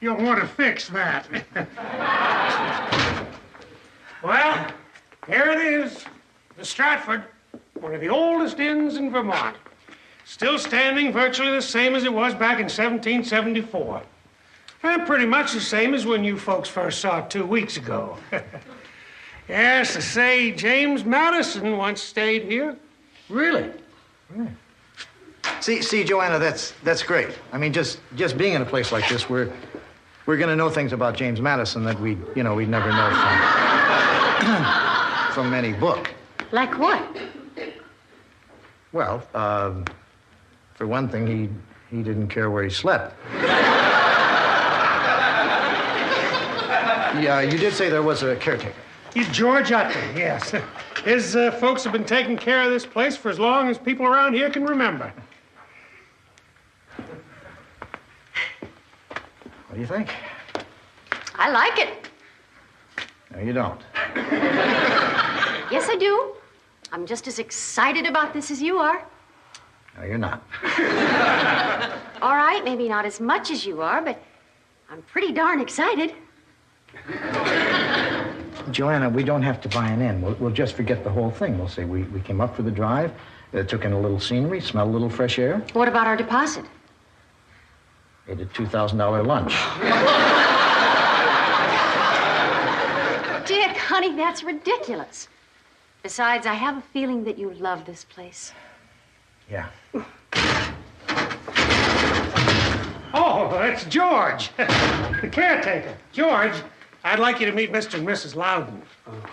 You'll want to fix that. Well, here it is. The Stratford, one of the oldest inns in Vermont. Still standing virtually the same as it was back in 1774. And pretty much the same as when you folks first saw it 2 weeks ago. Yes, to say James Madison once stayed here. Really? See, Joanna, that's great. I mean, just being in a place like this, we're going to know things about James Madison that we'd never know from any book. Like what? Well, for one thing, he didn't care where he slept. Yeah, you did say there was a caretaker. He's George Utley, yes. His folks have been taking care of this place for as long as people around here can remember. What do you think? I like it. No, you don't. Yes, I do. I'm just as excited about this as you are. No, you're not. All right, maybe not as much as you are, but I'm pretty darn excited. Joanna, we don't have to buy an inn. We'll just forget the whole thing. We'll say we came up for the drive, took in a little scenery, smelled a little fresh air. What about our deposit? Ate a $2,000 lunch. Dick, honey, that's ridiculous. Besides, I have a feeling that you love this place. Yeah. Oh, that's George, the caretaker. George, I'd like you to meet Mr. and Mrs. Loudon.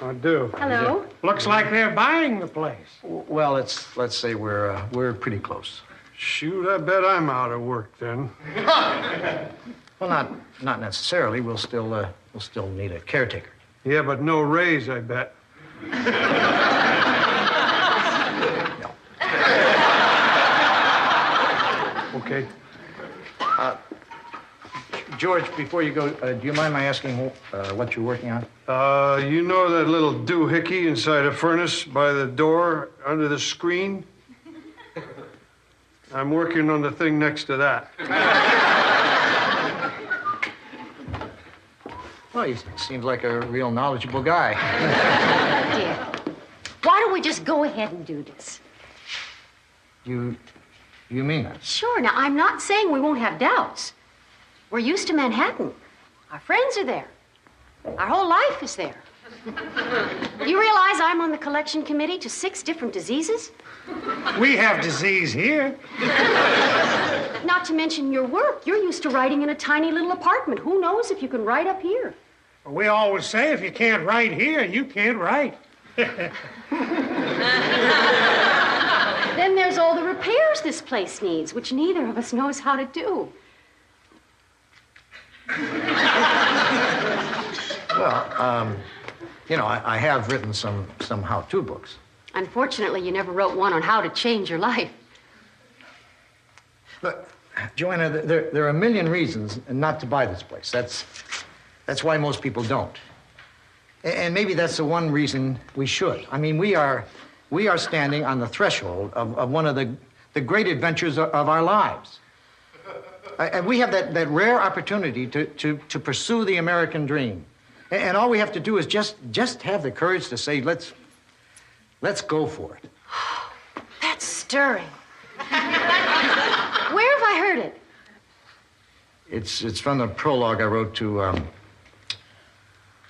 I do. Hello. Looks like they're buying the place. Well, let's say we're pretty close. Shoot, I bet I'm out of work then. Well, not necessarily. We'll still need a caretaker. Yeah, but no raise, I bet. No. Okay. George, before you go, do you mind my asking what you're working on? You know that little doohickey inside a furnace by the door under the screen? I'm working on the thing next to that. Well, he seems like a real knowledgeable guy. Dear, why don't we just go ahead and do this? You mean that? Sure. Now, I'm not saying we won't have doubts. We're used to Manhattan. Our friends are there. Our whole life is there. You realize I'm on the collection committee to 6 different diseases? We have disease here. Not to mention your work. You're used to writing in a tiny little apartment. Who knows if you can write up here? We always say if you can't write here, you can't write. Then there's all the repairs this place needs, which neither of us knows how to do. Well, I have written some how-to books. Unfortunately, you never wrote one on how to change your life. Look, Joanna, there are a million reasons not to buy this place. That's why most people don't. And maybe that's the one reason we should. I mean, we are standing on the threshold of one of the great adventures of our lives. And we have that rare opportunity to pursue the American dream. And all we have to do is just have the courage to say, let's go for it. That's stirring. Where have I heard it? It's from the prologue I wrote to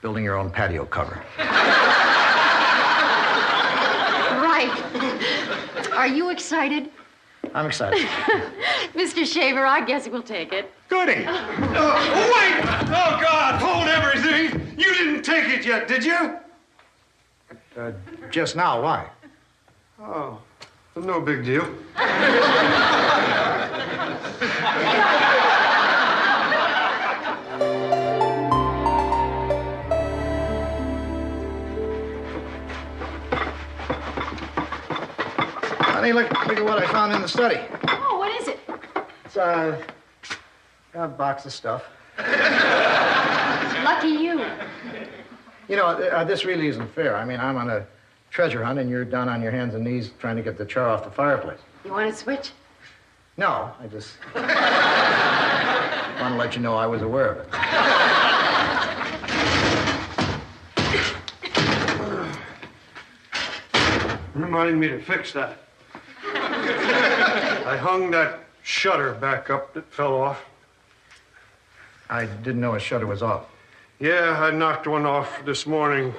Building Your Own Patio Cover. Right. Are you excited? I'm excited. Mr. Shaver, I guess we'll take it. Goody. Wait! Oh, God, hold everything! You didn't take it yet, did you? Just now, why? Oh, no big deal. Honey, look at what I found in the study. Oh, what is it? It's a box of stuff. Lucky you. You know, this really isn't fair. I mean, I'm on a treasure hunt, and you're down on your hands and knees trying to get the char off the fireplace. You want to switch? No, I just... Want to let you know I was aware of it. Remind me to fix that. I hung that shutter back up that fell off. I didn't know a shutter was off. Yeah, I knocked one off this morning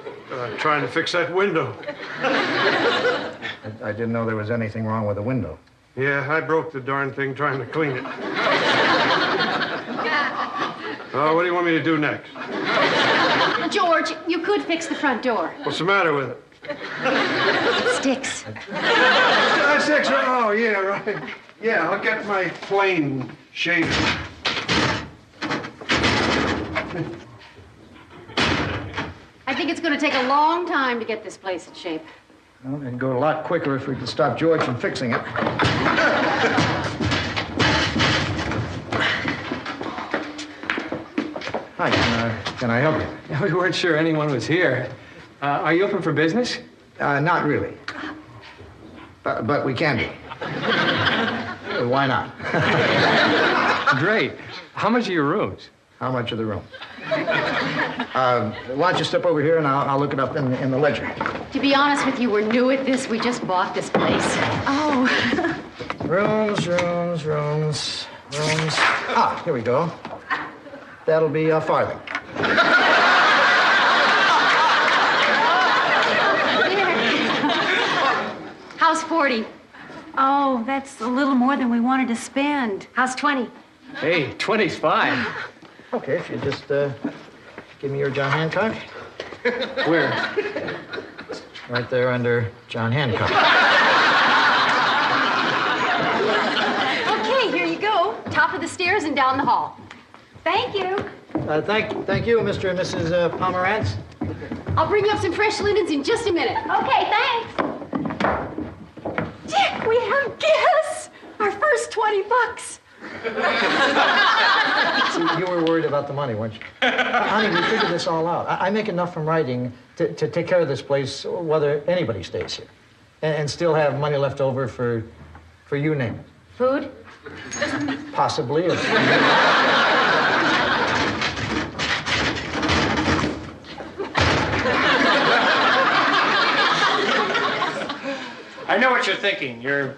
trying to fix that window. I didn't know there was anything wrong with the window. Yeah, I broke the darn thing trying to clean it. What do you want me to do next? George, you could fix the front door. What's the matter with it? Sticks. That's extra. Oh, yeah, right. Yeah, I'll get my plane shaver. I think it's going to take a long time to get this place in shape. Well, it'd go a lot quicker if we could stop George from fixing it. Hi, can I help you? We weren't sure anyone was here. Are you open for business? Not really. But we can be. Why not? Great. How much are your rooms? How much of the room? Why don't you step over here and I'll look it up in the ledger. To be honest with you, we're new at this. We just bought this place. Oh. Rooms. Ah, here we go. That'll be a farthing. How's 40? Oh, that's a little more than we wanted to spend. How's 20? Hey, 20's fine. Okay, if you just give me your John Hancock. Where? Right there under John Hancock. Okay, here you go. Top of the stairs and down the hall. Thank you. Thank you, Mr. and Mrs. Pomerantz. I'll bring you up some fresh linens in just a minute. Okay, thanks. Dick, we have guests. Our first $20. You were worried about the money, weren't you? Honey, we figured this all out. I make enough from writing to take care of this place, whether anybody stays here, and still have money left over for you, name it. Food? Possibly. I know what you're thinking. You're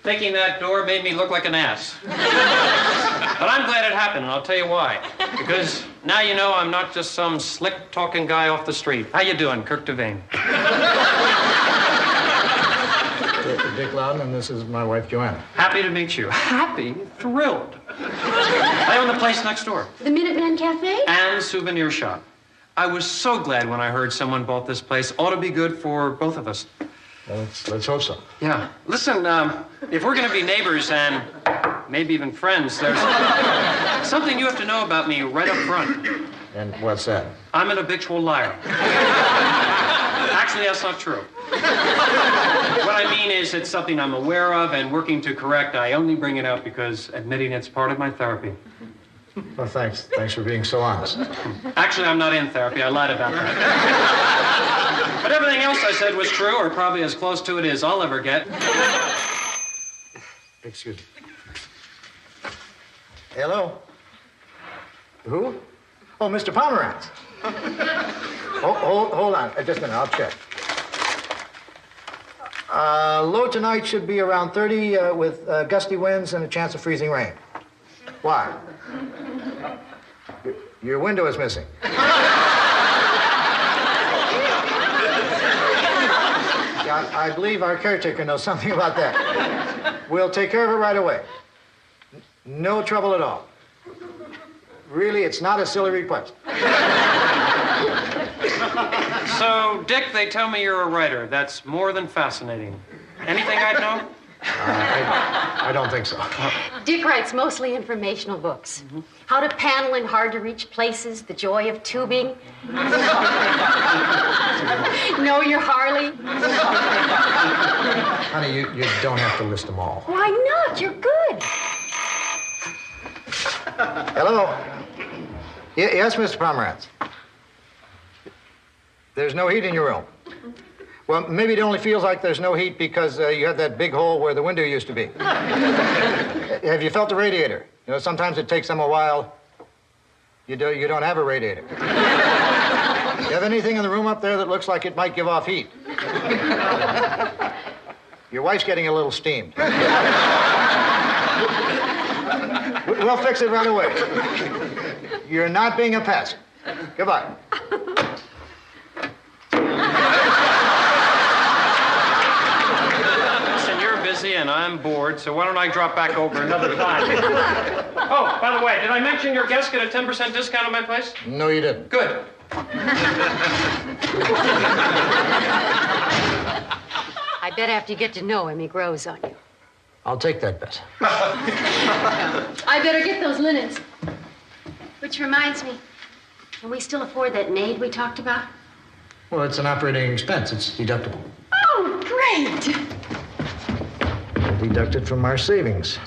thinking that door made me look like an ass. But I'm glad it happened, and I'll tell you why. Because now you know I'm not just some slick-talking guy off the street. How you doing, Kirk Devane? Dick Loudon, and this is my wife, Joanna. Happy to meet you. Happy? Thrilled. I own the place next door. The Minuteman Cafe? And souvenir shop. I was so glad when I heard someone bought this place. Ought to be good for both of us. Well, let's hope so. Yeah. Listen, if we're going to be neighbors and maybe even friends, there's something you have to know about me right up front. And what's that? I'm an habitual liar. Actually, that's not true. What I mean is it's something I'm aware of and working to correct. I only bring it up because admitting it's part of my therapy. Well, thanks. Thanks for being so honest. Actually, I'm not in therapy. I lied about that. But everything else I said was true, or probably as close to it as I'll ever get. Excuse me. Hello? Who? Oh, Mr. Pomerantz. Hold on. Just a minute. I'll check. Low tonight should be around 30 with gusty winds and a chance of freezing rain. Why? Your window is missing. Yeah, I believe our caretaker knows something about that. We'll take care of it right away. No trouble at all. Really, it's not a silly request. So, Dick, they tell me you're a writer. That's more than fascinating. Anything I'd know? I don't think so. Dick writes mostly informational books. How to panel in hard-to-reach places, the joy of tubing. Know your Harley. Honey, you don't have to list them all. Why not? You're good. Hello? Yes, Mr. Pomerantz. There's no heat in your room. Well, maybe it only feels like there's no heat because you have that big hole where the window used to be. Have you felt the radiator? You know, sometimes it takes them a while You don't have a radiator. You have anything in the room up there that looks like it might give off heat? Your wife's getting a little steamed. We'll fix it right away. You're not being a pest. Goodbye. Listen, you're busy and I'm bored, so why don't I drop back over another time? Oh, by the way, did I mention your guests get a 10% discount on my place? No, you didn't. Good. I bet after you get to know him, he grows on you. I'll take that bet. I better get those linens. Which reminds me, can we still afford that maid we talked about? Well, it's an operating expense. It's deductible. Oh, great! We'll deduct it from our savings.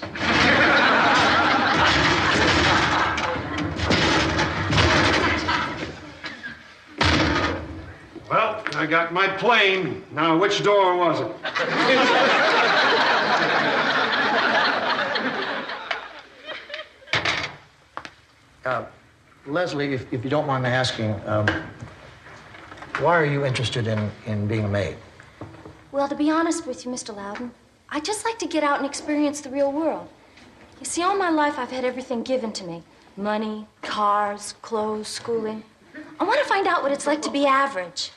Well, I got my plane. Now, which door was it? Leslie, if you don't mind me asking, why are you interested in being a maid? Well, to be honest with you, Mr. Loudon, I'd just like to get out and experience the real world. You see, all my life I've had everything given to me. Money, cars, clothes, schooling. I want to find out what it's like to be average.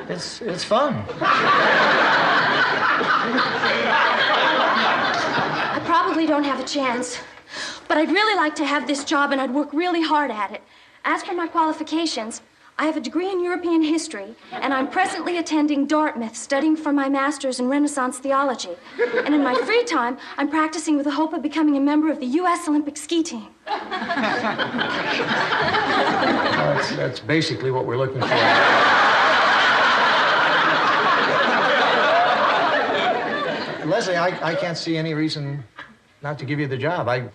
It's fun. I probably don't have a chance, but I'd really like to have this job and I'd work really hard at it. As for my qualifications, I have a degree in European history, and I'm presently attending Dartmouth, studying for my master's in Renaissance theology. And in my free time, I'm practicing with the hope of becoming a member of the U.S. Olympic ski team. That's basically what we're looking for. Leslie, I can't see any reason not to give you the job. I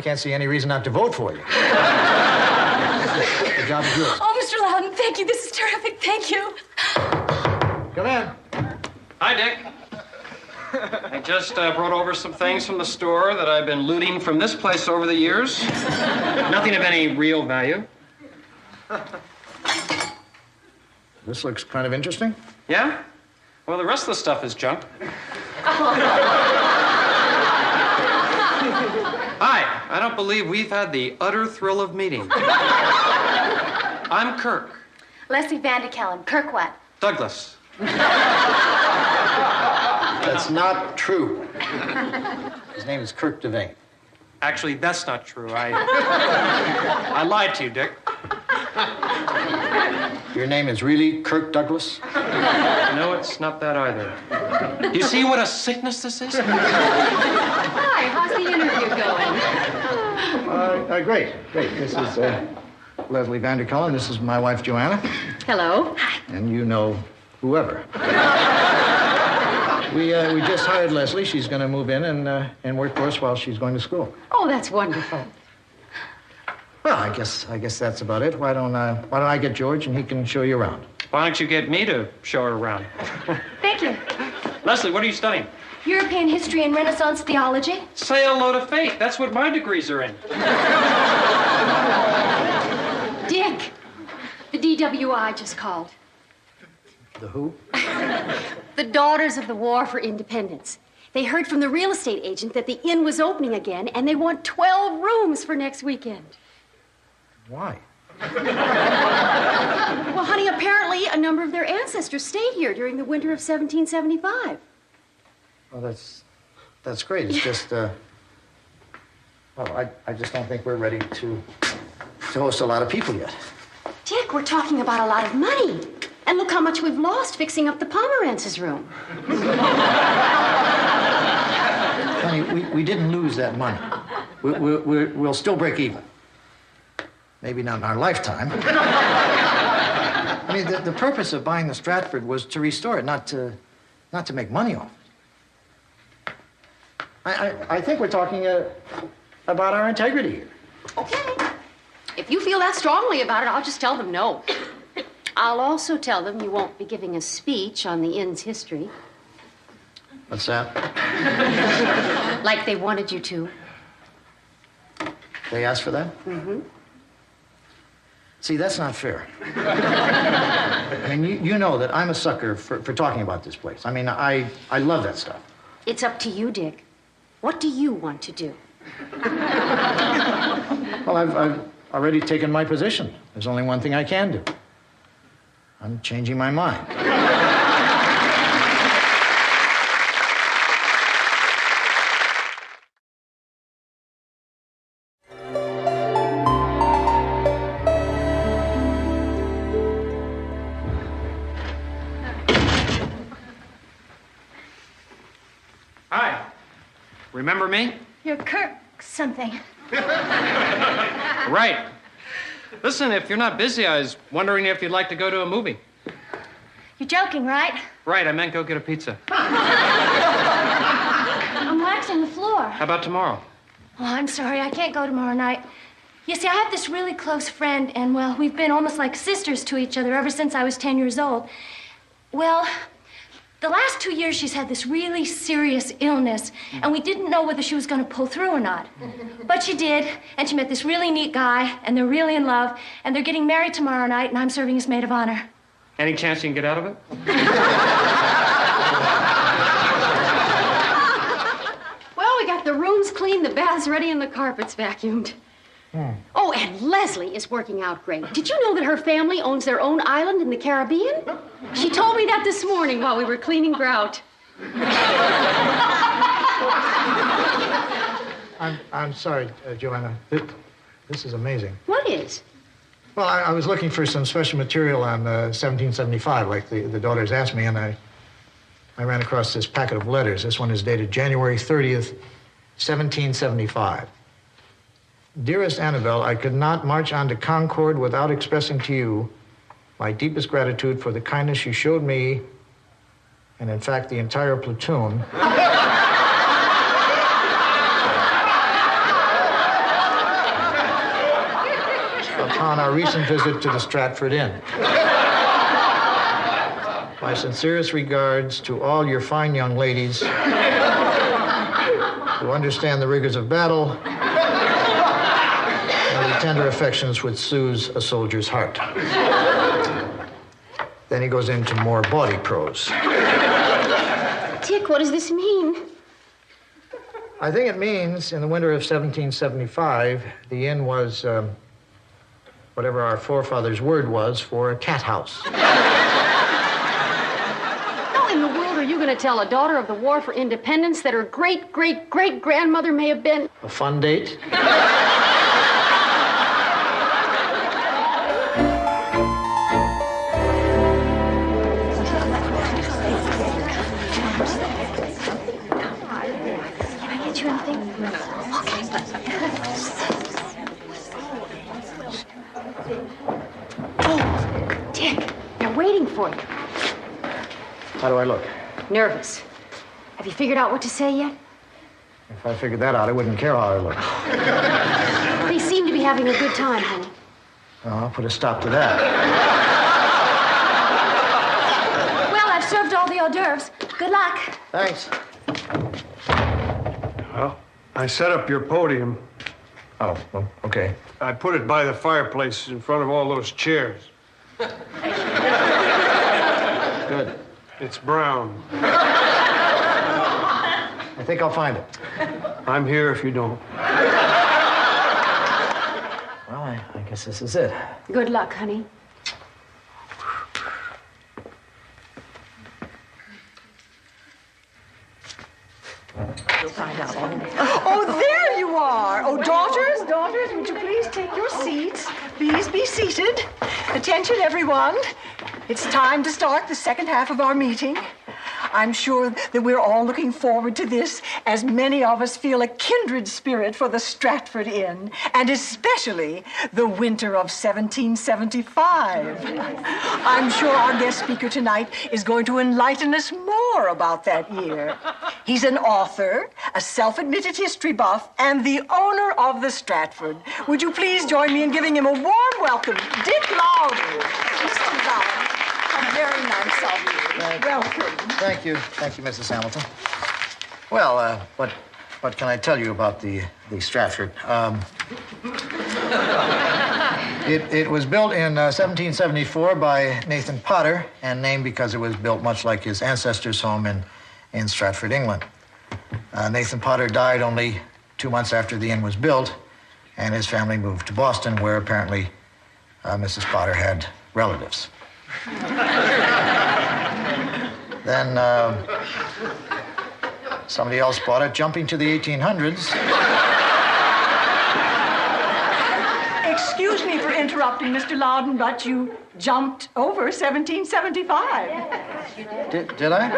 can't see any reason not to vote for you. The job is yours. Oh, Mr. Loudon, thank you. This is terrific. Thank you. Come in. Hi, Dick. I just brought over some things from the store that I've been looting from this place over the years. Nothing of any real value. This looks kind of interesting. Yeah? Well, the rest of the stuff is junk. Hi, I don't believe we've had the utter thrill of meeting. I'm Kirk. Leslie Vandekellen. Kirk what? Douglas. That's not true. His name is Kirk Devane. Actually, that's not true. I lied to you, Dick. Your name is really Kirk Douglas? No, it's not that either. Do you see what a sickness this is? Hi, how's the interview going? Great. This is Leslie Vandercullen. This is my wife, Joanna. Hello. And you know whoever. We just hired Leslie. She's going to move in and work for us while she's going to school. Oh, that's wonderful. Well, I guess that's about it. Why don't I get George and he can show you around? Why don't you get me to show her around? Thank you. Leslie, what are you studying? European history and Renaissance theology. Say hello to fate. That's what my degrees are in. Dick, the DWI just called. The who? The Daughters of the War for Independence. They heard from the real estate agent that the inn was opening again, and they want 12 rooms for next weekend. Why? Well, honey, apparently a number of their ancestors stayed here during the winter of 1775. Well, that's great. It's just, well, I just don't think we're ready to host a lot of people yet. Dick, we're talking about a lot of money. And look how much we've lost fixing up the Pomerantz's room. Honey, we didn't lose that money. We'll still break even. Maybe not in our lifetime. I mean, the purpose of buying the Stratford was to restore it, not to make money off it. I think we're talking about our integrity here. Okay. If you feel that strongly about it, I'll just tell them no. I'll also tell them you won't be giving a speech on the inn's history. What's that? Like they wanted you to. They asked for that? Mm-hmm. See, that's not fair. I mean, you know that I'm a sucker for talking about this place. I mean, I love that stuff. It's up to you, Dick. What do you want to do? Well, I've already taken my position. There's only one thing I can do. I'm changing my mind. Hi. Remember me? You're Kirk something. Right. Listen, if you're not busy, I was wondering if you'd like to go to a movie. You're joking, right? Right, I meant go get a pizza. I'm waxing the floor. How about tomorrow? Oh, I'm sorry, I can't go tomorrow night. You see, I have this really close friend, and, well, we've been almost like sisters to each other ever since I was 10 years old. Well, the last 2 years she's had this really serious illness, and we didn't know whether she was going to pull through or not. But she did, and she met this really neat guy, and they're really in love, and they're getting married tomorrow night, and I'm serving as maid of honor. Any chance you can get out of it? Well, we got the rooms cleaned, the baths ready, and the carpets vacuumed. Oh, and Leslie is working out great. Did you know that her family owns their own island in the Caribbean? She told me that this morning while we were cleaning grout. I'm sorry, Joanna. This is amazing. What is? Well, I was looking for some special material on 1775, like the daughters asked me, and I ran across this packet of letters. This one is dated January 30th, 1775. Dearest Annabelle, I could not march on to Concord without expressing to you my deepest gratitude for the kindness you showed me, and in fact, the entire platoon. Upon our recent visit to the Stratford Inn. My sincerest regards to all your fine young ladies who understand the rigors of battle and the tender affections which soothes a soldier's heart. Then he goes into more bawdy prose. Dick, what does this mean? I think it means in the winter of 1775, the inn was whatever our forefathers' word was for a cat house. How in the world are you going to tell a daughter of the War for Independence that her great-great-great-grandmother may have been... A fun date? Oh, Dick, they're waiting for you. How do I look? Nervous. Have you figured out what to say yet? If I figured that out, I wouldn't care how I look. They seem to be having a good time, honey. Oh, I'll put a stop to that. Well, I've served all the hors d'oeuvres. Good luck. Thanks. Well, I set up your podium. Oh, well, okay. I put it by the fireplace in front of all those chairs. Good. It's brown. I think I'll find it. I'm here if you don't. Well, I guess this is it. Good luck, honey. Oh, there you are. Oh, daughters, would you please take your seats? Please be seated. Attention, everyone. It's time to start the second half of our meeting. I'm sure that we're all looking forward to this, as many of us feel a kindred spirit for the Stratford Inn, and especially the winter of 1775. I'm sure our guest speaker tonight is going to enlighten us more about that year. He's an author, a self-admitted history buff, and the owner of the Stratford. Would you please join me in giving him a warm welcome, Dick Loudon. Mr. Loudon, how very nice of you. Welcome. Thank you, Mrs. Hamilton. Well, what what can I tell you about the Stratford? It was built in 1774 by Nathan Potter and named because it was built much like his ancestors' home in Stratford, England. Nathan Potter died only 2 months after the inn was built, and his family moved to Boston, where apparently Mrs. Potter had relatives. Then somebody else bought it, jumping to the 1800s. Excuse me for interrupting, Mr. Loudon, but you jumped over 1775. Did I?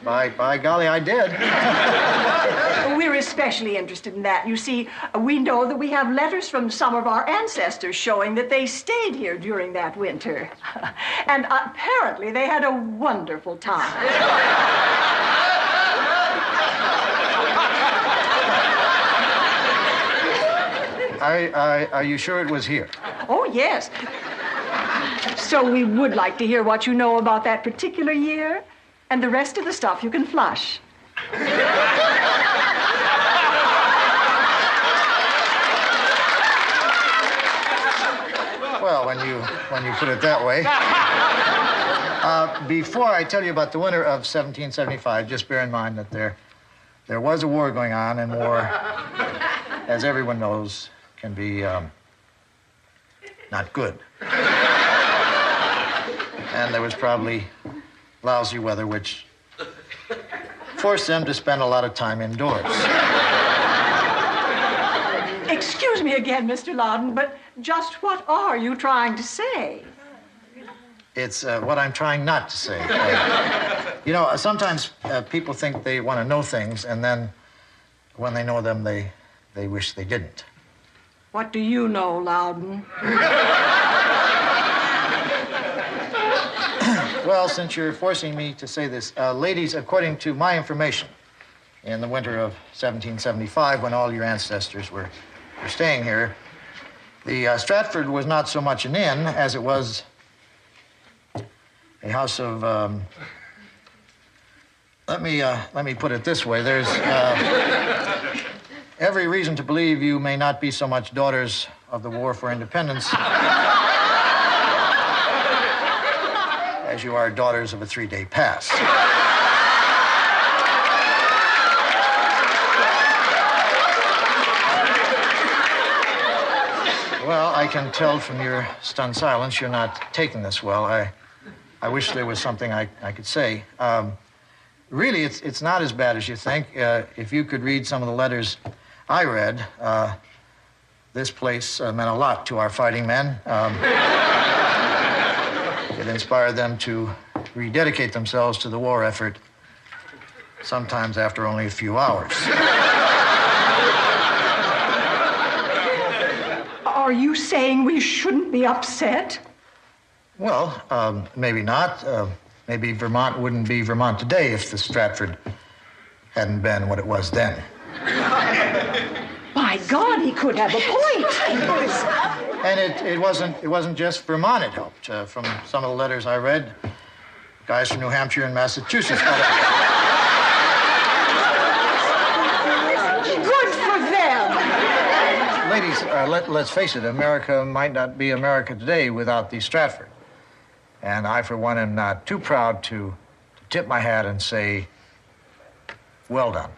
By golly, I did. We're especially interested in that. You see, we know that we have letters from some of our ancestors showing that they stayed here during that winter. And apparently they had a wonderful time. Are you sure it was here? Oh, yes. So we would like to hear what you know about that particular year, and the rest of the stuff you can flush. Well, when you put it that way. Before I tell you about the winter of 1775, just bear in mind that there was a war going on, and war, as everyone knows, can be not good. And there was probably lousy weather, which forced them to spend a lot of time indoors. Excuse me again, Mr. Loudon, but just what are you trying to say? It's what I'm trying not to say. You know, sometimes people think they want to know things, and then when they know them, they wish they didn't. What do you know, Loudon? Well, since you're forcing me to say this, ladies, according to my information, in the winter of 1775, when all your ancestors were staying here, the Stratford was not so much an inn as it was a house of, let me put it this way. There's every reason to believe you may not be so much daughters of the War for Independence as you are daughters of a 3-day past. Well, I can tell from your stunned silence you're not taking this well. I wish there was something I could say. Really, it's not as bad as you think. If you could read some of the letters I read, this place meant a lot to our fighting men. It inspired them to rededicate themselves to the war effort, sometimes after only a few hours. Are you saying we shouldn't be upset? Well, maybe not. Maybe Vermont wouldn't be Vermont today if the Stratford hadn't been what it was then. By God, he could have a point. And it wasn't just Vermont it helped. From some of the letters I read, guys from New Hampshire and Massachusetts got it. Good for them. Ladies, let's face it, America might not be America today without the Stratford. And I, for one, am not too proud to tip my hat and say, well done.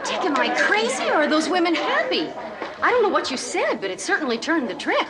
Dick, am I crazy or are those women happy? I don't know what you said, but it certainly turned the trick.